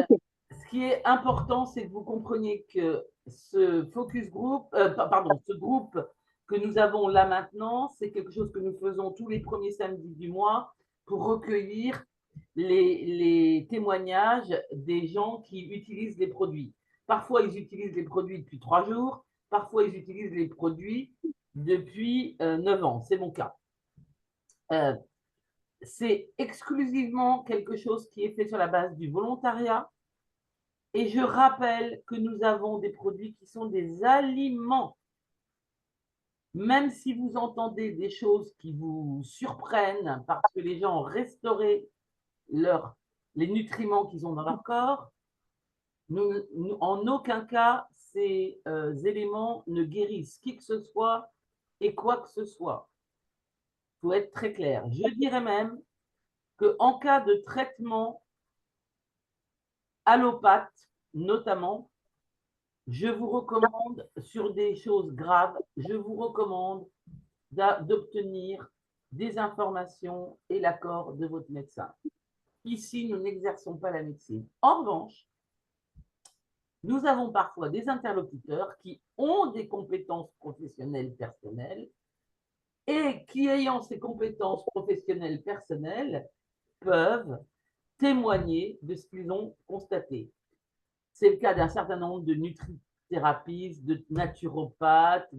Ok. Ce qui est important, c'est que vous compreniez que ce focus group, ce groupe que nous avons là maintenant, c'est quelque chose que nous faisons tous les premiers samedis du mois pour recueillir les témoignages des gens qui utilisent les produits. Parfois, ils utilisent les produits depuis 3 jours, parfois, ils utilisent les produits depuis 9 ans. C'est mon cas. Euh, c'est exclusivement quelque chose qui est fait sur la base du volontariat. Et je rappelle que nous avons des produits qui sont des aliments. Même si vous entendez des choses qui vous surprennent parce que les gens ont restauré les nutriments qu'ils ont dans leur corps, en aucun cas, ces éléments ne guérissent qui que ce soit et quoi que ce soit. Il faut être très clair. Je dirais même qu'en cas de traitement allopathe, notamment, je vous recommande, sur des choses graves, je vous recommande d'obtenir des informations et l'accord de votre médecin. Ici, nous n'exerçons pas la médecine. En revanche, nous avons parfois des interlocuteurs qui ont des compétences professionnelles personnelles et qui, ayant ces compétences professionnelles personnelles, peuvent témoigner de ce qu'ils ont constaté. C'est le cas d'un certain nombre de nutrithérapistes, de naturopathes,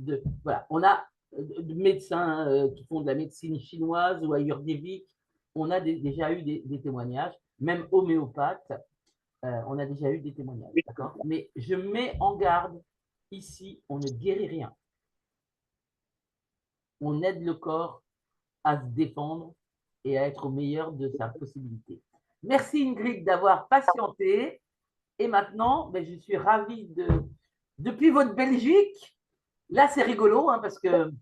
voilà. On a de médecins qui font de la médecine chinoise ou ayurvédique. On a déjà eu des témoignages, même homéopathes, on a déjà eu des témoignages, d'accord. Mais je mets en garde, ici, on ne guérit rien. On aide le corps à se défendre et à être au meilleur de sa possibilité. Merci Ingrid d'avoir patienté. Et maintenant, je suis ravie depuis votre Belgique, là c'est rigolo hein, parce que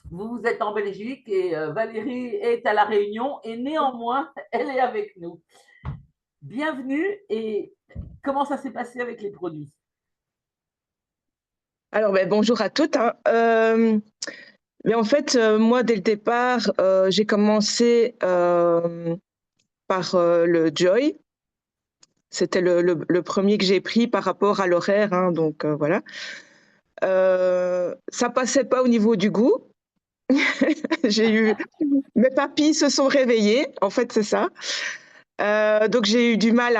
vous êtes en Belgique et Valérie est à La Réunion et néanmoins, elle est avec nous. Bienvenue et comment ça s'est passé avec les produits? Alors, bonjour à toutes, hein. Mais en fait, moi, dès le départ, j'ai commencé par le Joy. C'était le premier que j'ai pris par rapport à l'horaire, hein, donc voilà. Ça passait pas au niveau du goût. Mes papilles se sont réveillées, en fait, c'est ça. Donc j'ai eu du mal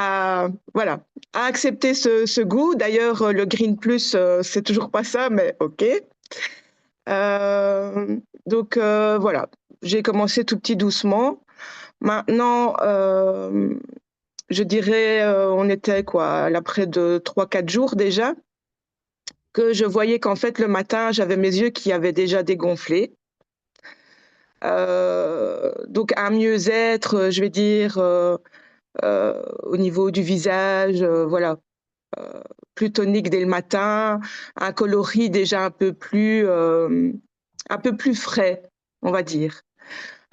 voilà, à accepter ce goût. D'ailleurs, le Green Plus, c'est toujours pas ça, mais ok. Donc voilà, j'ai commencé tout petit doucement. Maintenant, je dirais, on était quoi, après de 3-4 jours déjà, que je voyais qu'en fait le matin, j'avais mes yeux qui avaient déjà dégonflé. Donc un mieux-être, je vais dire, au niveau du visage, voilà, plus tonique dès le matin, un coloris déjà un peu plus frais, on va dire.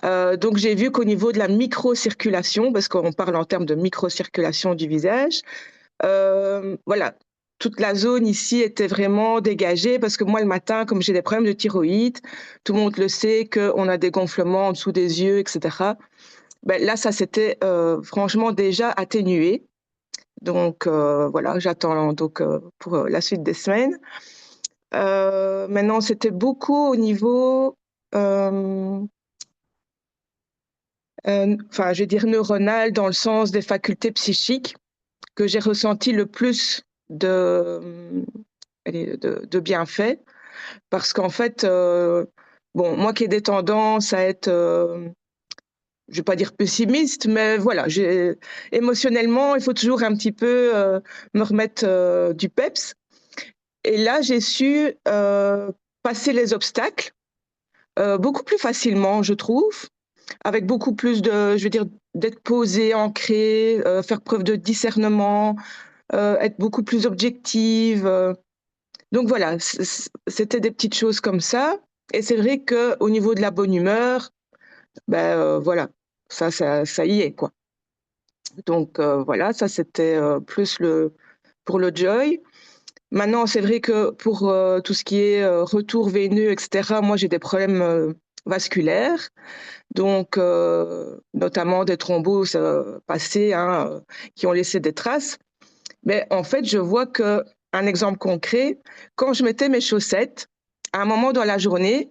Donc j'ai vu qu'au niveau de la microcirculation, parce qu'on parle en termes de microcirculation du visage, voilà, toute la zone ici était vraiment dégagée parce que moi le matin, comme j'ai des problèmes de thyroïde, tout le monde le sait qu'on a des gonflements en dessous des yeux, etc. Là, ça s'était franchement déjà atténué. Donc voilà, j'attends donc pour la suite des semaines. Maintenant, c'était beaucoup au niveau enfin, je vais dire neuronal, dans le sens des facultés psychiques, que j'ai ressenti le plus de bienfaits. Parce qu'en fait, bon, moi qui ai des tendances à être, je vais pas dire pessimiste, mais voilà, émotionnellement, il faut toujours un petit peu me remettre du peps. Et là, j'ai su passer les obstacles beaucoup plus facilement, je trouve, avec beaucoup plus de, je veux dire, d'être posée, ancrée, faire preuve de discernement, être beaucoup plus objective. Donc voilà, c'était des petites choses comme ça. Et c'est vrai que au niveau de la bonne humeur, voilà, ça y est, quoi. Donc voilà, ça c'était plus pour le joy. Maintenant, c'est vrai que pour tout ce qui est retour veineux, etc., moi j'ai des problèmes vasculaires. Donc, notamment des thromboses passées, hein, qui ont laissé des traces. Mais en fait, je vois que, un exemple concret, quand je mettais mes chaussettes, à un moment dans la journée,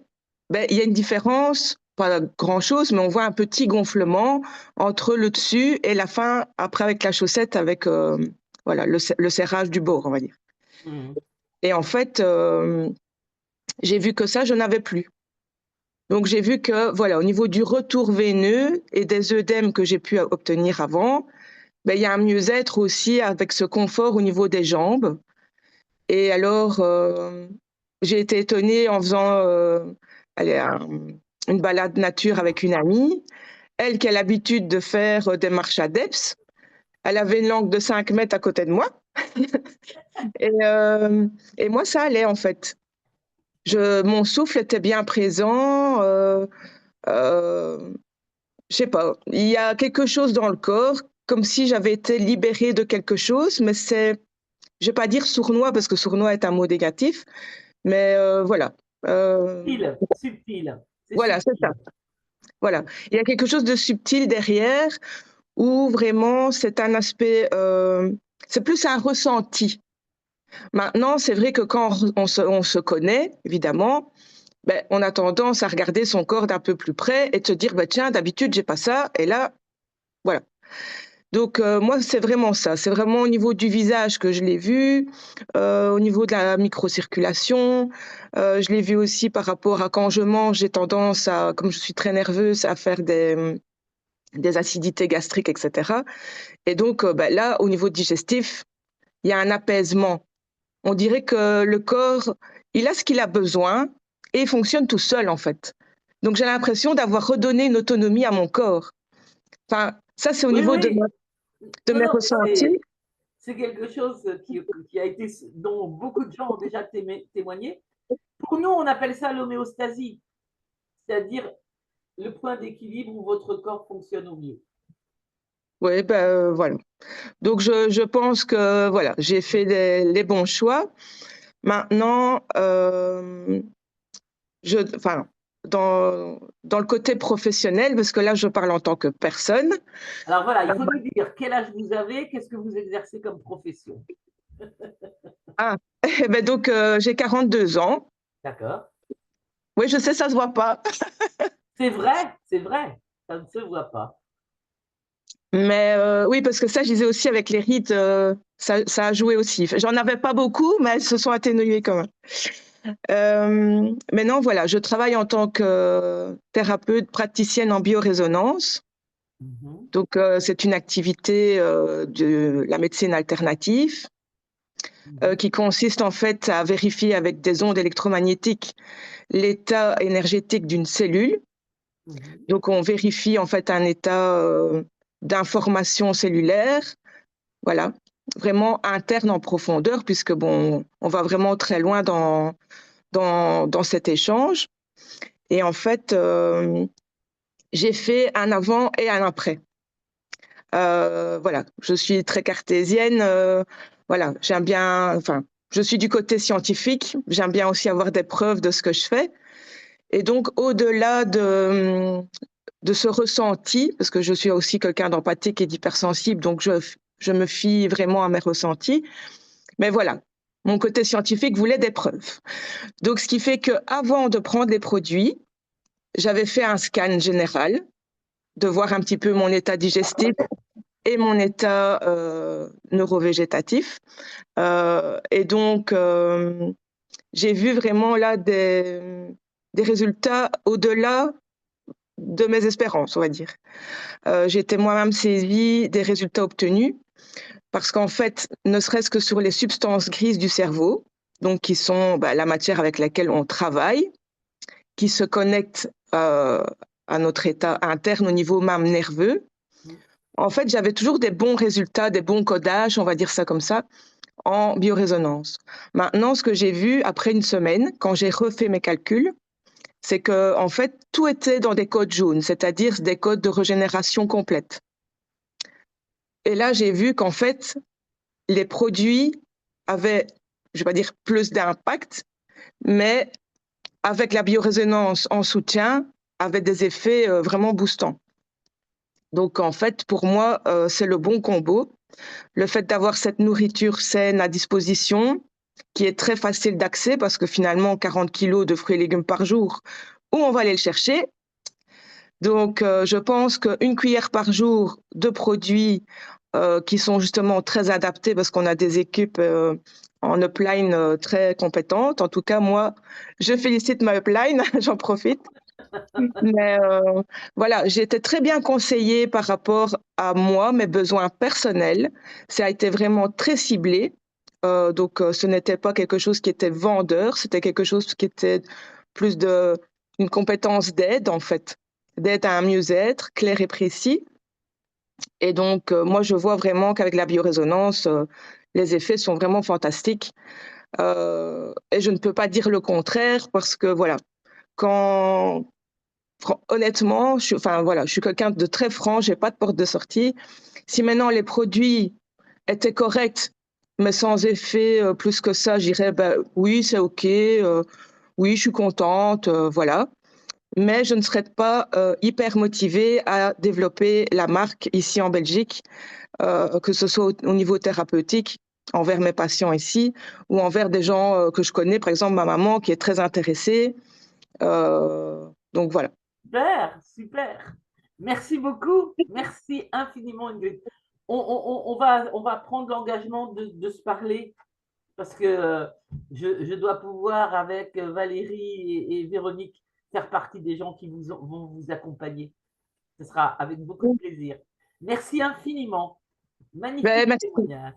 ben, il y a une différence, pas grand-chose, mais on voit un petit gonflement entre le dessus et la fin, après avec la chaussette, avec voilà, le serrage du bord, on va dire. Mhm. Et en fait, j'ai vu que ça, je n'avais plus. Donc j'ai vu que, voilà, au niveau du retour veineux et des œdèmes que j'ai pu obtenir avant, ben, il y a un mieux-être aussi avec ce confort au niveau des jambes. Et alors, j'ai été étonnée en faisant allez, une balade nature avec une amie. Elle qui a l'habitude de faire des marches adeptes, elle avait une langue de 5 mètres à côté de moi. Et, euh, et moi, ça allait en fait. Mon souffle était bien présent. Je sais pas, il y a quelque chose dans le corps, comme si j'avais été libérée de quelque chose, mais je vais pas dire sournois parce que sournois est un mot négatif, mais voilà. Subtil, subtil, c'est Voilà, c'est ça. subtil. Voilà. Il y a quelque chose de subtil derrière où vraiment c'est un aspect, c'est plus un ressenti. Maintenant, c'est vrai que quand on se connaît, évidemment, ben, on a tendance à regarder son corps d'un peu plus près et de se dire, ben, tiens, d'habitude, j'ai pas ça, et là, voilà. Donc, moi, c'est vraiment ça. C'est vraiment au niveau du visage que je l'ai vu, au niveau de la microcirculation. Je l'ai vu aussi par rapport à quand je mange, j'ai tendance à, comme je suis très nerveuse, à faire des acidités gastriques, etc. Et donc, ben, là, au niveau digestif, il y a un apaisement. On dirait que le corps, il a ce qu'il a besoin et il fonctionne tout seul, en fait. Donc, j'ai l'impression d'avoir redonné une autonomie à mon corps. Enfin, ça, c'est au Oui, niveau oui. de Non, mes non, ressentis. c'est quelque chose qui a été, dont beaucoup de gens ont déjà témoigné. Pour nous, on appelle ça l'homéostasie, c'est-à-dire le point d'équilibre où votre corps fonctionne au mieux. Oui, ben voilà. Donc je pense que voilà, j'ai fait les bons choix. Maintenant, enfin, dans le côté professionnel, parce que là je parle en tant que personne. Alors voilà, il faut nous dire quel âge vous avez, qu'est-ce que vous exercez comme profession. Ah, eh ben donc j'ai 42 ans. D'accord. Oui, je sais, ça se voit pas, C'est vrai, ça ne se voit pas. mais oui, parce que ça, je disais aussi avec les rides, ça a joué aussi. J'en avais pas beaucoup, mais elles se sont atténuées quand même. Maintenant, voilà, je travaille en tant que thérapeute praticienne en biorésonance. Mhm. Donc, c'est une activité de la médecine alternative Mhm. qui consiste en fait à vérifier avec des ondes électromagnétiques l'état énergétique d'une cellule. Mhm. Donc, on vérifie en fait un état d'information cellulaire, voilà, vraiment interne en profondeur, puisque bon, on va vraiment très loin dans cet échange. Et en fait, j'ai fait un avant et un après. Voilà, je suis très cartésienne. Voilà, j'aime bien, enfin, je suis du côté scientifique. J'aime bien aussi avoir des preuves de ce que je fais. Et donc, au-delà de ce ressenti, parce que je suis aussi quelqu'un d'empathique et d'hypersensible, donc je me fie vraiment à mes ressentis. Mais voilà, mon côté scientifique voulait des preuves. Donc, ce qui fait que avant de prendre les produits, j'avais fait un scan général de voir un petit peu mon état digestif et mon état neurovégétatif. Et donc, j'ai vu vraiment là des résultats au-delà de mes espérances, on va dire. J'ai été moi-même saisie des résultats obtenus parce qu'en fait, ne serait-ce que sur les substances grises du cerveau, donc qui sont bah, la matière avec laquelle on travaille, qui se connectent à notre état interne au niveau même nerveux. En fait, j'avais toujours des bons résultats, des bons codages, on va dire ça comme ça, en biorésonance. Maintenant, ce que j'ai vu après une semaine, quand j'ai refait mes calculs, c'est que en fait, tout était dans des codes jaunes, c'est-à-dire des codes de régénération complète. Et là, j'ai vu qu'en fait, les produits avaient, je vais pas dire plus d'impact, mais avec la biorésonance en soutien, avaient des effets vraiment boostants. Donc en fait, pour moi, c'est le bon combo. Le fait d'avoir cette nourriture saine à disposition, qui est très facile d'accès parce que finalement, 40 kilos de fruits et légumes par jour, où on va aller le chercher? Donc, je pense qu'une cuillère par jour de produits qui sont justement très adaptés parce qu'on a des équipes en upline très compétentes. En tout cas, moi, je félicite ma upline, j'en profite. Mais voilà, j'ai été très bien conseillée par rapport à moi, mes besoins personnels. Ça a été vraiment très ciblé. Donc, ce n'était pas quelque chose qui était vendeur, c'était quelque chose qui était plus de une compétence d'aide, en fait, d'aide à un mieux-être clair et précis. Et donc, moi, je vois vraiment qu'avec la biorésonance, les effets sont vraiment fantastiques. Et je ne peux pas dire le contraire parce que, voilà, quand, honnêtement, enfin, voilà, je suis quelqu'un de très franc, j'ai pas de porte de sortie. Si maintenant les produits étaient corrects, mais sans effet plus que ça, je dirais, ben, oui, c'est OK, oui, je suis contente, voilà. Mais je ne serais pas hyper motivée à développer la marque ici en Belgique, que ce soit au niveau thérapeutique, envers mes patients ici, ou envers des gens que je connais, par exemple ma maman qui est très intéressée. Donc voilà. Super, super. Merci beaucoup. Merci infiniment, Ingrid. On va prendre l'engagement de se parler parce que je dois pouvoir, avec Valérie et Véronique, faire partie des gens qui vont vous accompagner. Ce sera avec beaucoup de plaisir. Merci infiniment. Ben, Magnifique merci. témoignage.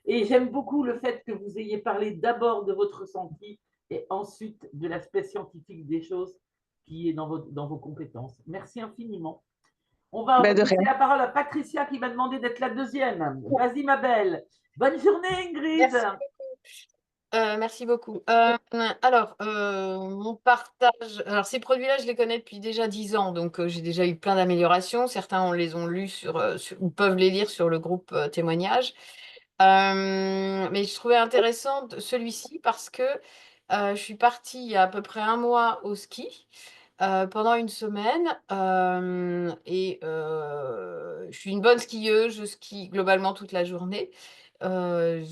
Et j'aime beaucoup le fait que vous ayez parlé d'abord de votre ressenti et ensuite de l'aspect scientifique des choses qui est dans vos compétences. Merci infiniment. On va Ben, de laisser rien. la parole à Patricia qui m'a demandé d'être la deuxième. Vas-y, ma belle. Bonne journée, Ingrid. Merci beaucoup. Merci beaucoup. Alors, mon partage. Alors, ces produits-là, je les connais depuis déjà 10 ans, donc j'ai déjà eu plein d'améliorations. Certains, on les ont lus ou peuvent les lire sur le groupe témoignages. Mais je trouvais intéressant celui-ci parce que je suis partie il y a à peu près un mois au ski pendant une semaine et je suis une bonne skieuse, je skie globalement toute la journée. Je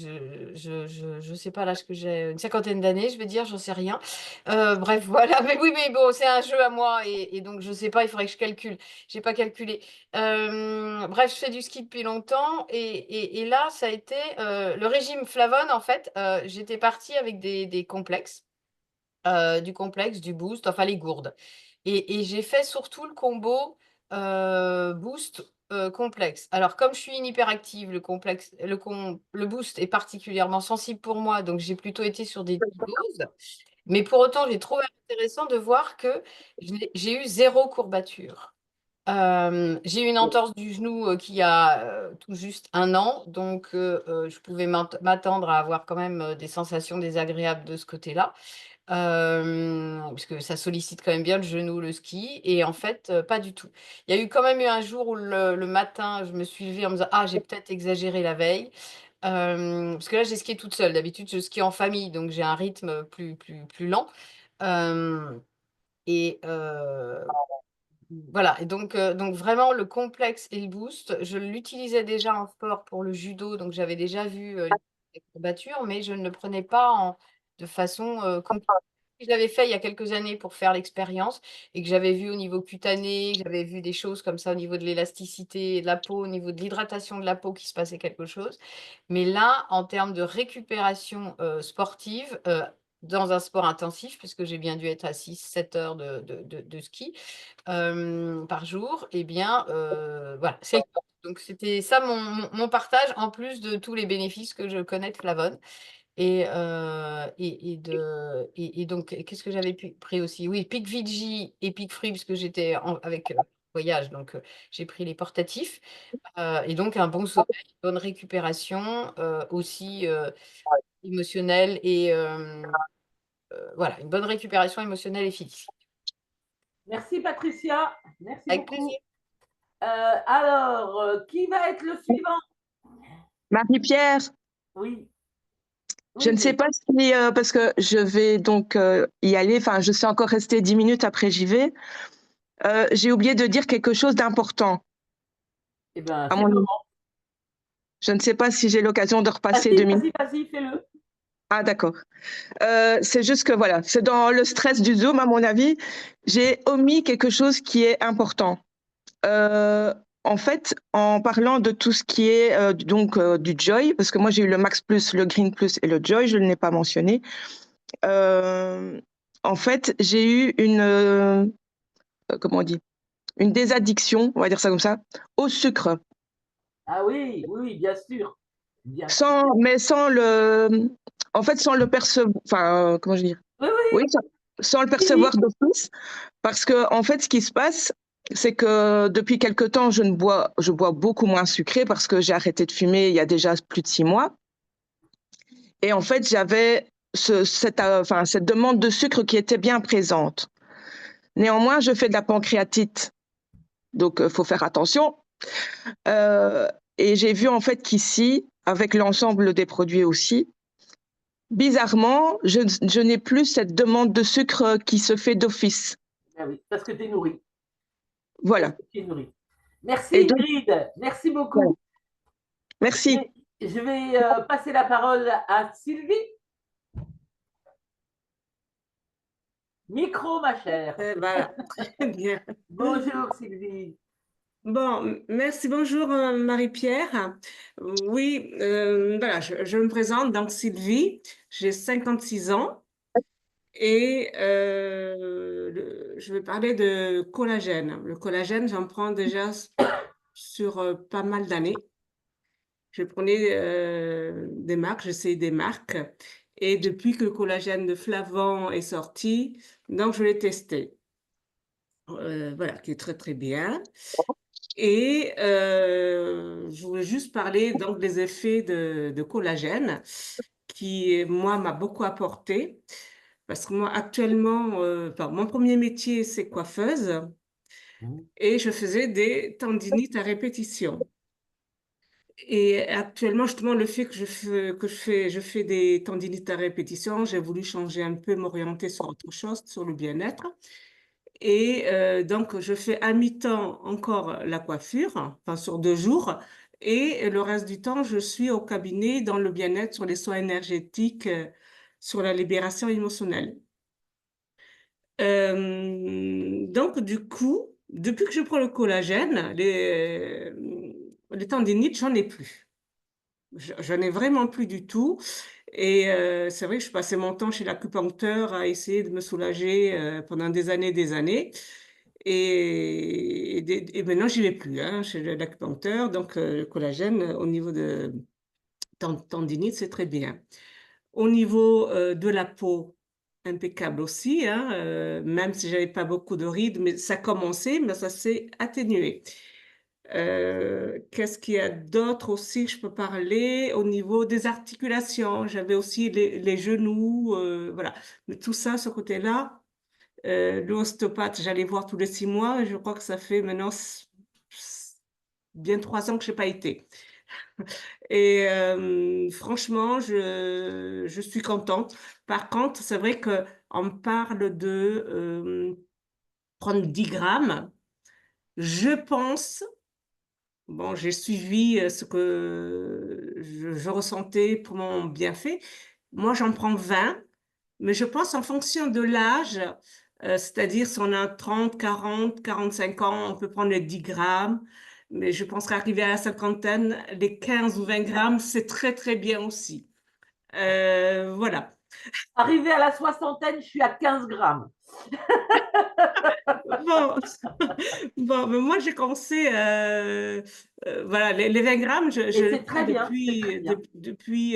sais pas l'âge que j'ai, une cinquantaine d'années, je vais dire, j'en sais rien. Bref, voilà. Mais oui, mais bon, c'est un jeu à moi et donc je sais pas, il faudrait que je calcule. J'ai pas calculé. Bref, je fais du ski depuis longtemps et là, ça a été le régime Flavone. En fait, j'étais partie avec des complexes, du complexe, du boost, enfin les gourdes. Et j'ai fait surtout le combo boost complexe. Alors, comme je suis une hyperactive, le boost est particulièrement sensible pour moi, donc j'ai plutôt été sur des doses. Mais pour autant, j'ai trouvé intéressant de voir que j'ai eu zéro courbature. J'ai eu une entorse du genou qui a tout juste un an, donc je pouvais m'attendre à avoir quand même des sensations désagréables de ce côté-là, puisque ça sollicite quand même bien le genou, le ski, et en fait, pas du tout. Il y a eu quand même eu un jour où le matin, je me suis levée en me disant, ah, j'ai peut-être exagéré la veille. Parce que là, j'ai skié toute seule. D'habitude, je skie en famille, donc j'ai un rythme plus lent. Euh, et voilà, et donc vraiment le complexe et le boost, je l'utilisais déjà en sport pour le judo, donc j'avais déjà vu les courbatures, mais je ne le prenais pas de façon continue. Je l'avais fait il y a quelques années pour faire l'expérience et que j'avais vu au niveau cutané, j'avais vu des choses comme ça au niveau de l'élasticité de la peau, au niveau de l'hydratation de la peau qui se passait quelque chose. Mais là, en termes de récupération sportive, dans un sport intensif, puisque j'ai bien dû être à 6-7 heures de ski, par jour, eh bien, voilà, c'est le top. Donc, c'était ça mon partage, en plus de tous les bénéfices que je connais de Flavone. Et donc, qu'est-ce que j'avais pris aussi? Oui, Pic Vigi et Pic Free, parce que j'étais avec voyage, donc j'ai pris les portatifs. Et donc, un bon sommeil, une bonne récupération, aussi émotionnelle et voilà, une bonne récupération émotionnelle et physique. Merci, Patricia. Merci Avec beaucoup. plaisir. Alors, qui va être le suivant? Marie-Pierre, Oui. je ne Oui, sais pas si, parce que je vais donc y aller, enfin, je suis encore restée 10 minutes après j'y vais. J'ai oublié de dire quelque chose d'important, eh bien, à c'est mon le avis. moment. Je ne sais pas si j'ai l'occasion de repasser Vas-y, 2 minutes. vas-y, fais-le. Ah, d'accord. C'est juste que voilà, c'est dans le stress du Zoom, à mon avis, j'ai omis quelque chose qui est important. En fait, en parlant de tout ce qui est du Joy, parce que moi j'ai eu le Max Plus, le Green Plus et le Joy, je ne l'ai pas mentionné. En fait, j'ai eu comment on dit, une désaddiction, on va dire ça comme ça, au sucre. Ah oui, oui, bien sûr. Bien sûr. Sans le percevoir, enfin, comment je veux dire? Oui, oui, Oui, sans le oui, percevoir d'office, parce que en fait, ce qui se passe, c'est que depuis quelque temps, je bois beaucoup moins sucré parce que j'ai arrêté de fumer il y a déjà plus de 6 mois. Et en fait, j'avais cette demande de sucre qui était bien présente. Néanmoins, je fais de la pancréatite, donc il faut faire attention. Euh, et j'ai vu en fait qu'ici, avec l'ensemble des produits aussi, bizarrement, je n'ai plus cette demande de sucre qui se fait d'office. ah oui, parce que tu es nourri. Voilà. Tu es nourri. Merci Et donc, Ingrid, merci voilà. beaucoup. Merci. Je vais passer la parole à Sylvie. Micro, ma chère. Voilà, très bien. Bonjour Sylvie. Bon, merci, bonjour Marie-Pierre. Oui, voilà, je me présente, donc Sylvie, j'ai 56 ans et je vais parler de collagène. Le collagène, j'en prends déjà sur pas mal d'années. Je prenais des marques, j'essaye des marques et depuis que le collagène de Flavon est sorti, donc je l'ai testé. Voilà, qui est très très bien. Et je voulais juste parler donc des effets de collagène qui, moi, m'a beaucoup apporté. Parce que moi, actuellement, mon premier métier, c'est coiffeuse et je faisais des tendinites à répétition. Et actuellement, justement, le fait que je fais des tendinites à répétition, j'ai voulu changer un peu, m'orienter sur autre chose, sur le bien-être. Et donc, je fais à mi-temps encore la coiffure, enfin sur 2 jours, et le reste du temps, je suis au cabinet dans le bien-être, sur les soins énergétiques, sur la libération émotionnelle. Donc, du coup, depuis que je prends le collagène, les tendinites, j'en ai plus. J'en ai vraiment plus du tout. Et c'est vrai que je passais mon temps chez l'acupuncteur à essayer de me soulager pendant des années, des années. Et maintenant, j'y vais plus hein, chez l'acupuncteur. Donc, le collagène, au niveau de tendinite, c'est très bien. Au niveau de la peau, impeccable aussi, hein, même si j'avais pas beaucoup de rides, mais ça commençait, mais ça s'est atténué. Qu'est-ce qu'il y a d'autre aussi que je peux parler au niveau des articulations? J'avais aussi les genoux, voilà. Mais tout ça, ce côté-là, l'ostéopathe, j'allais voir tous les 6 mois. Et je crois que ça fait maintenant bien 3 ans que je n'ai pas été. Et franchement, je suis contente. Par contre, c'est vrai qu'on parle de prendre 10 grammes. Je pense, bon, j'ai suivi ce que je ressentais pour mon bienfait. Moi, j'en prends 20, mais je pense en fonction de l'âge, c'est-à-dire si on a 30, 40, 45 ans, on peut prendre les 10 grammes. Mais je pense qu'arriver à la cinquantaine, les 15 ou 20 grammes, c'est très, très bien aussi. Voilà. Arrivé à la soixantaine, je suis à 15 grammes. Bon, bon, mais moi j'ai commencé, voilà, les 20 grammes, je Et les c'est prends très bien, c'est très bien. depuis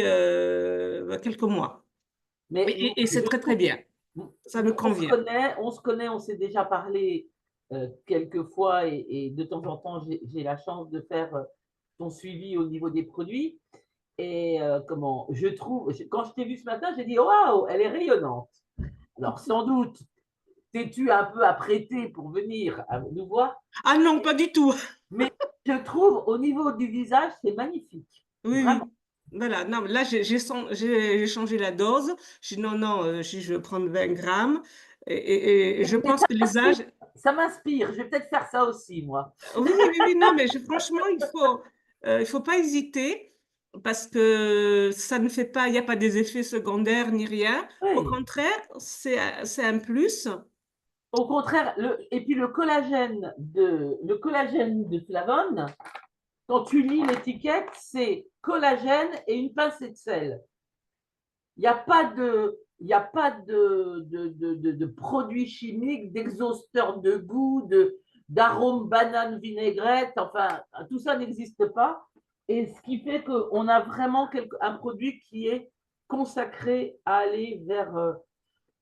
quelques mois. Mais Et c'est je très très trouve, bien, ça me convient. on s'est déjà parlé quelques fois et de temps en temps, j'ai la chance de faire ton suivi au niveau des produits. Et je trouve, quand je t'ai vu ce matin, j'ai dit waouh, elle est rayonnante. Alors, sans doute, t'es-tu un peu apprêtée pour venir nous voir, Ah non, pas du tout. mais je trouve au niveau du visage, c'est magnifique. Oui, Vraiment. oui. Voilà, non, là j'ai changé la dose. Je dis non, non, je vais prendre 20 grammes. Et je Mais pense que les âges. ça m'inspire. Je vais peut-être faire ça aussi, moi. Oui, oui, oui, non, mais franchement, il faut pas hésiter. parce que ça ne fait pas, il n'y a pas des effets secondaires ni rien. Au Oui. contraire, c'est un plus. Au contraire, et puis le collagène de Flavone, quand tu lis l'étiquette, c'est collagène et une pincée de sel. Il n'y a pas de produits chimiques, d'exhausteurs de goût, d'arômes banane vinaigrette, enfin, tout ça n'existe pas. Et ce qui fait qu'on a vraiment un produit qui est consacré à aller vers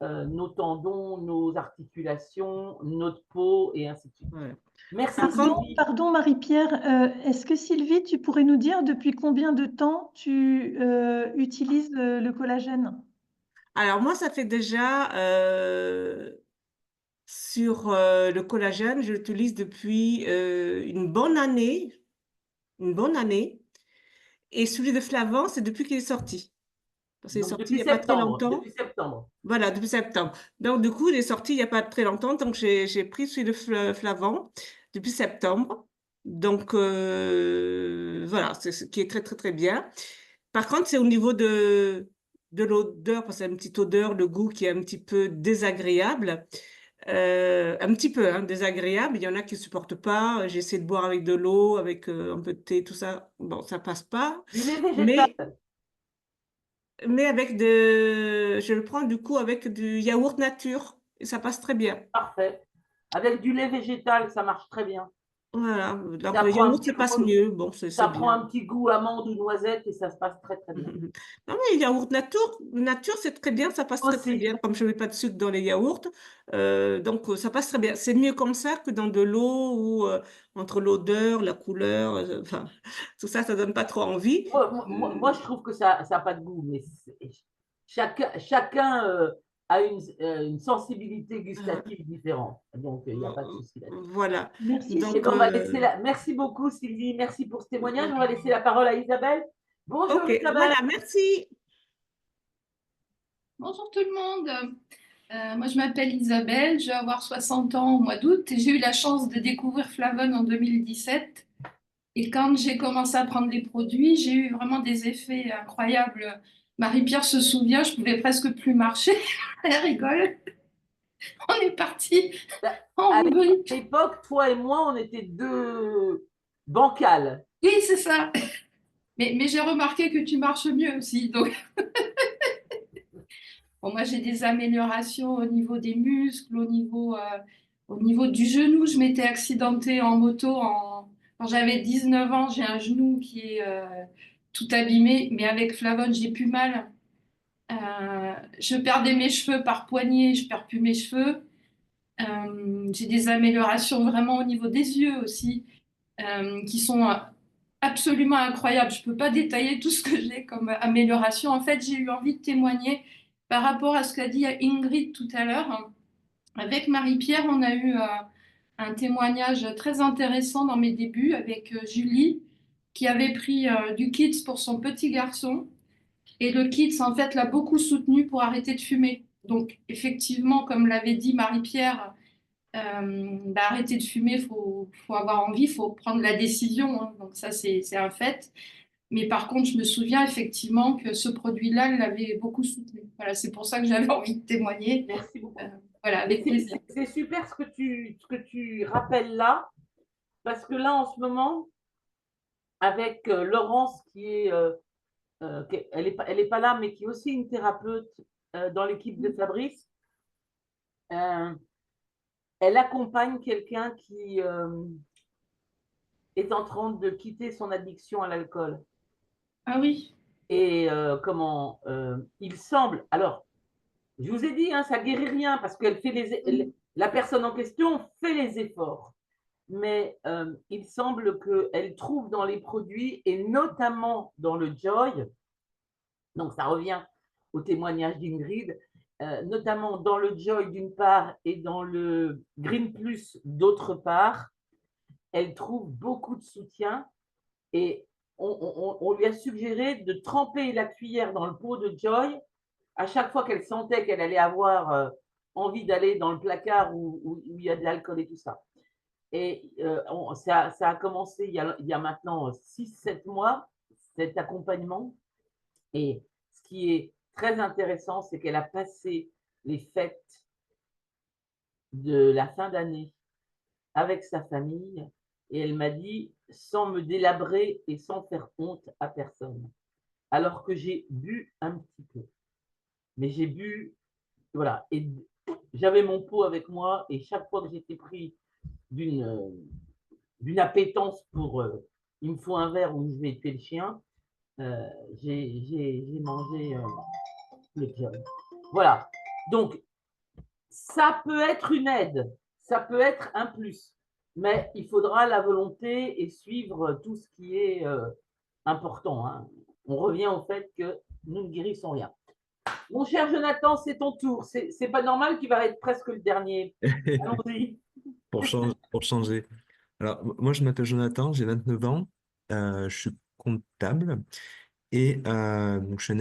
nos tendons, nos articulations, notre peau et ainsi de suite. Ouais. Merci Par contre, Sylvie. Pardon Marie-Pierre, est-ce que Sylvie, tu pourrais nous dire depuis combien de temps tu utilises le collagène? alors moi, ça fait déjà sur le collagène, je l'utilise depuis une bonne année. Une bonne année. Et celui de Flavon, c'est depuis qu'il est sorti. Parce qu'il est Donc sorti il depuis n'y a pas très septembre. longtemps. Depuis septembre. Voilà, depuis septembre. Donc, du coup, il est sorti il n'y a pas très longtemps. Donc, j'ai pris celui de Flavon depuis septembre. Donc, voilà, c'est ce qui est très, très, très bien. Par contre, c'est au niveau de l'odeur, parce que c'est une petite odeur, le goût qui est un petit peu désagréable. Un petit peu désagréable. Il y en a qui ne supportent pas. J'essaie de boire avec de l'eau, avec un peu de thé, tout ça. Bon, ça passe pas. Du lait végétal. Mais je le prends du coup avec du yaourt nature et ça passe très bien. Parfait. Avec du lait végétal, ça marche très bien. Voilà, donc Ça le prend un yaourt, petit ça passe goût, mieux. Bon, c'est ça prend bien. un petit goût amande ou noisette et ça se passe très très bien. Non, mais le yaourt nature, c'est très bien, ça passe très très Aussi. bien. Comme je ne mets pas de sucre dans les yaourts, donc ça passe très bien. C'est mieux comme ça que dans de l'eau ou entre l'odeur, la couleur, enfin, tout ça, ça donne pas trop envie. Moi, je trouve que ça n'a pas de goût, mais chacun a une sensibilité gustative différente. Donc, il n'y a pas de souci là-dessus. Voilà. Merci Donc, Et ben, merci beaucoup, Sylvie. Merci pour ce témoignage. On va laisser la parole à Isabelle. Bonjour, ok, Isabelle. voilà, merci. Bonjour tout le monde. Moi, je m'appelle Isabelle, je vais avoir 60 ans au mois d'août et j'ai eu la chance de découvrir Flavone en 2017. Et quand j'ai commencé à prendre les produits, j'ai eu vraiment des effets incroyables. Marie-Pierre se souvient, je pouvais presque plus marcher. Elle rigole. On est parti en À vrille. l'époque, toi et moi, on était deux bancales. Oui, c'est ça. Mais j'ai remarqué que tu marches mieux aussi. Donc, bon, moi, j'ai des améliorations au niveau des muscles, au niveau du genou. Je m'étais accidentée en moto quand j'avais 19 ans. J'ai un genou qui est tout abîmé, mais avec Flavone, j'ai plus mal. Je perdais mes cheveux par poignée, je perds plus mes cheveux. J'ai des améliorations vraiment au niveau des yeux aussi, qui sont absolument incroyables. Je peux pas détailler tout ce que j'ai comme amélioration. En fait, j'ai eu envie de témoigner par rapport à ce qu'a dit Ingrid tout à l'heure. Avec Marie-Pierre, on a eu un témoignage très intéressant dans mes débuts avec Julie, qui avait pris du Kids pour son petit garçon. Et le Kids, en fait, l'a beaucoup soutenu pour arrêter de fumer. Donc, effectivement, comme l'avait dit Marie-Pierre, arrêter de fumer, faut avoir envie, il faut prendre la décision, hein. Donc ça, c'est un fait. Mais par contre, je me souviens effectivement que ce produit-là l'avait beaucoup soutenu. Voilà, c'est pour ça que j'avais envie de témoigner. Merci beaucoup. Voilà, avec plaisir. C'est super ce que tu rappelles là, parce que là, en ce moment, avec Laurence, elle est pas là, mais qui est aussi une thérapeute dans l'équipe de Fabrice, elle accompagne quelqu'un qui est en train de quitter son addiction à l'alcool. Ah oui. Et il semble, alors, je vous ai dit, hein, ça guérit rien parce que la personne en question fait les efforts. Mais il semble qu'elle trouve dans les produits, et notamment dans le Joy, donc ça revient au témoignage d'Ingrid, notamment dans le Joy d'une part et dans le Green Plus d'autre part, elle trouve beaucoup de soutien et on lui a suggéré de tremper la cuillère dans le pot de Joy à chaque fois qu'elle sentait qu'elle allait avoir envie d'aller dans le placard où il y a de l'alcool et tout ça. Et ça a commencé il y a maintenant 6-7 mois. cet accompagnement. Et ce qui est très intéressant, c'est qu'elle a passé les fêtes de la fin d'année avec sa famille et elle m'a dit sans me délabrer et sans faire honte à personne. Alors que j'ai bu un petit peu. Mais j'ai bu, voilà, et j'avais mon pot avec moi et chaque fois que j'étais pris d'une appétence pour il me faut un verre ou je vais tuer le chien, j'ai mangé le job. Voilà. Donc, ça peut être une aide, ça peut être un plus, mais il faudra la volonté et suivre tout ce qui est important. Hein. On revient au fait que nous ne guérissons rien. Mon cher Jonathan, c'est ton tour. C'est pas normal, tu vas être presque le dernier. Allons-y. Pour changer. Alors, moi, je m'appelle Jonathan, j'ai 29 ans, je suis comptable et donc, je suis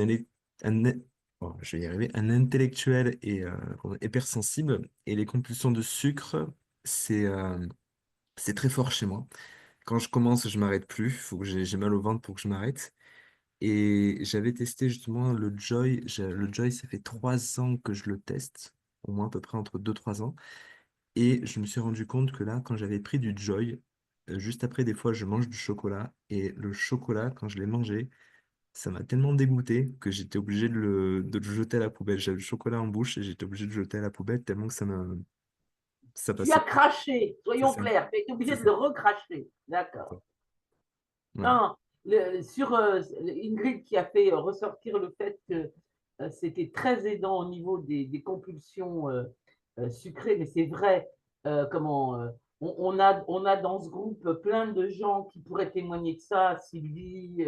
je vais y arriver, un intellectuel et hypersensible. Et les compulsions de sucre, c'est très fort chez moi. Quand je commence, je m'arrête plus. Faut que j'ai mal au ventre pour que je m'arrête. Et j'avais testé justement le Joy. Le Joy, ça fait 3 ans que je le teste, au moins à peu près entre 2 3 ans. Et je me suis rendu compte que là, quand j'avais pris du Joy, juste après, des fois, je mange du chocolat. Et le chocolat, quand je l'ai mangé, ça m'a tellement dégoûté que j'étais obligé de le jeter à la poubelle. J'avais le chocolat en bouche et j'étais obligé de le jeter à la poubelle tellement que ça Tu as passait. craché, C'est soyons ça. clairs. Tu es obligé C'est de ça. le recracher. D'accord. Voilà. Non, sur Ingrid qui a fait ressortir le fait que c'était très aidant au niveau des compulsions sucrées, mais c'est vrai, on a dans ce groupe plein de gens qui pourraient témoigner de ça, Sylvie,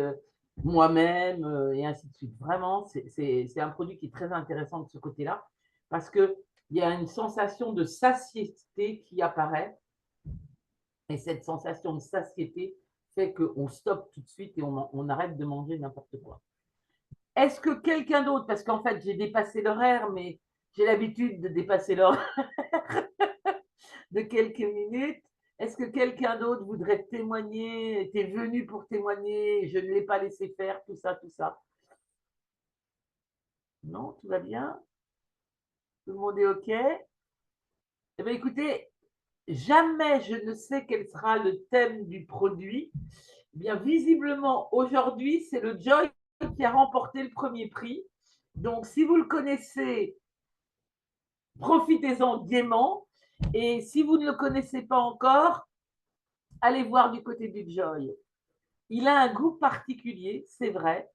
moi-même, et ainsi de suite. Vraiment, c'est un produit qui est très intéressant de ce côté-là, parce qu'il y a une sensation de satiété qui apparaît, et cette sensation de satiété fait qu'on stoppe tout de suite et on arrête de manger n'importe quoi. Est-ce que quelqu'un d'autre, parce qu'en fait j'ai dépassé l'horaire, mais j'ai l'habitude de dépasser l'horaire de quelques minutes, est-ce que quelqu'un d'autre voudrait témoigner, était venu pour témoigner, je ne l'ai pas laissé faire, tout ça, tout ça? Non, tout va bien? Tout le monde est OK? Eh bien écoutez, jamais je ne sais quel sera le thème du produit. Eh bien, visiblement, aujourd'hui, c'est le Joy qui a remporté le premier prix. Donc, si vous le connaissez, profitez-en gaiement. Et si vous ne le connaissez pas encore, allez voir du côté du Joy. Il a un goût particulier, c'est vrai.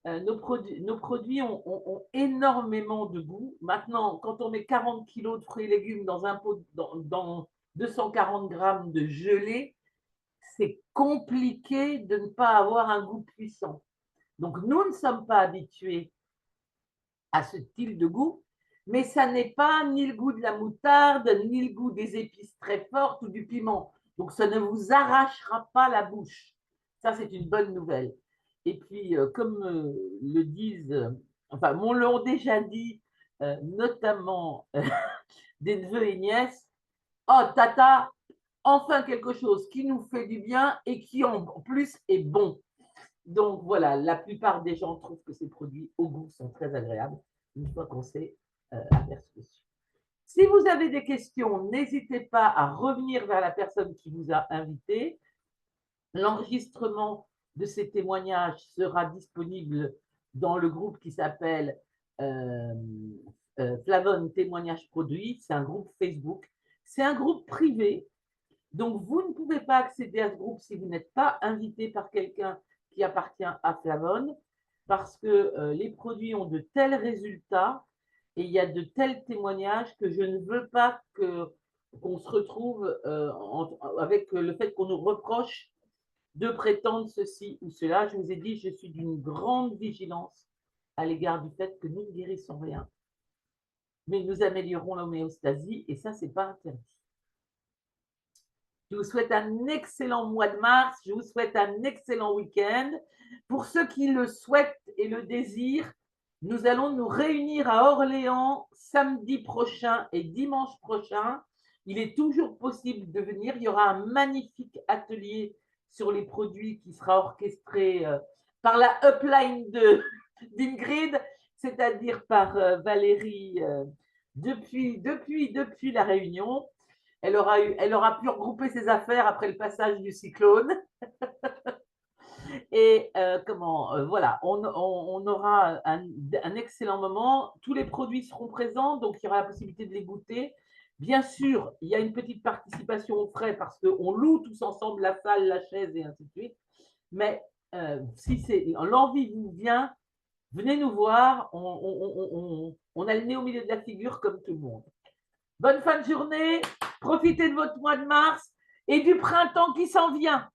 Nos produits ont énormément de goût. Maintenant, quand on met 40 kilos de fruits et légumes dans un pot, dans 240 grammes de gelée, c'est compliqué de ne pas avoir un goût puissant. Donc, nous ne sommes pas habitués à ce style de goût, mais ça n'est pas ni le goût de la moutarde, ni le goût des épices très fortes ou du piment. Donc, ça ne vous arrachera pas la bouche. Ça, c'est une bonne nouvelle. Et puis, comme le disent, enfin, m'ont l'ont déjà dit, notamment des neveux et nièces, oh, tata, enfin quelque chose qui nous fait du bien et qui en plus est bon. Donc voilà, la plupart des gens trouvent que ces produits au goût sont très agréables une fois qu'on s'est aperçu dessus. Si vous avez des questions, n'hésitez pas à revenir vers la personne qui vous a invité. L'enregistrement de ces témoignages sera disponible dans le groupe qui s'appelle Flavonne Témoignages Produits. C'est un groupe Facebook. C'est un groupe privé. Donc, vous ne pouvez pas accéder à ce groupe si vous n'êtes pas invité par quelqu'un qui appartient à Flavonne, parce que les produits ont de tels résultats et il y a de tels témoignages que je ne veux pas qu'on se retrouve avec le fait qu'on nous reproche de prétendre ceci ou cela. Je vous ai dit, je suis d'une grande vigilance à l'égard du fait que nous ne guérissons rien, mais nous améliorons l'homéostasie et ça, ce n'est pas interdit. Je vous souhaite un excellent mois de mars. Je vous souhaite un excellent week-end. Pour ceux qui le souhaitent et le désirent, nous allons nous réunir à Orléans samedi prochain et dimanche prochain. Il est toujours possible de venir. Il y aura un magnifique atelier sur les produits qui sera orchestré par la upline d'Ingrid, c'est-à-dire par Valérie depuis la Réunion. Elle aura pu regrouper ses affaires après le passage du cyclone. Et voilà, on aura un excellent moment. Tous les produits seront présents, donc il y aura la possibilité de les goûter. Bien sûr, il y a une petite participation aux frais parce qu'on loue tous ensemble la salle, la chaise et ainsi de suite. Mais si l'envie vous vient, venez nous voir. On a le nez au milieu de la figure comme tout le monde. Bonne fin de journée. Profitez de votre mois de mars et du printemps qui s'en vient.